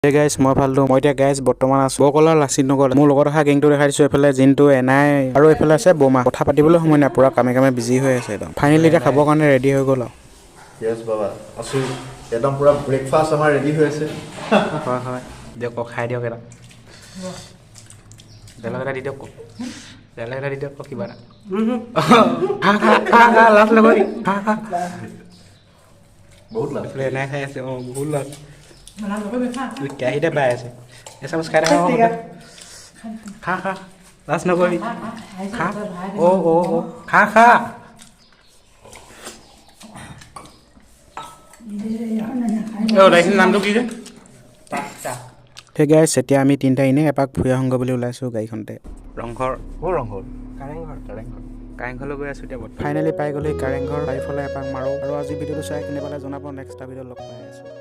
Hey guys, মই ফালটো মই এতিয়া গাইজ বৰ্তমান আছো বকলাৰ লাচিত নগৰ মোৰ লগত অহা গেংটো দেখাই দিছো এফালে জিনটো এনাই আৰু এফালে আছে বোমা কথা পাতিবলৈ সময় নাই পুৰা কামে বিজি হৈ আছে একদম ফাইনালি এটা খাবৰ কাৰণে ৰেডি হৈ গ'ল আৰু Yes বাবা আছো একদম পুৰা ব্ৰেকফাষ্ট আমাৰ ৰেডি হৈ আছে হয় হয় দিয়ক খাই দিয়ক এটা বেলেগ এটা দি দিয়ক বেলেগ এটা দি দিয়ক কিবা এটা খা লাভ লগৰি খা বহুত লাভ এনাই খাই আছে বহুত লাভ কেৰাহীতে বাই আছে এচামুচ খাই খা লাজ নকৰিবি খা খা নামটো কি যে এতিয়া আমি তিনিটা এনেই এপাক ফুৰি আহোঁগৈ বুলি ওলাইছোঁ গাড়ীখনতে ৰংঘৰ কাৰেংঘৰলৈ গৈ আছোঁ এতিয়া ফাইনেলি পাই গ'লো কাৰেংঘৰ চাৰিওফালে এপাক মাৰোঁ আৰু আজি ভিডিঅ'টো চাই কেনে পালে জনাব নেক্সট ভিডিঅ'ত লগ পাই আছোঁ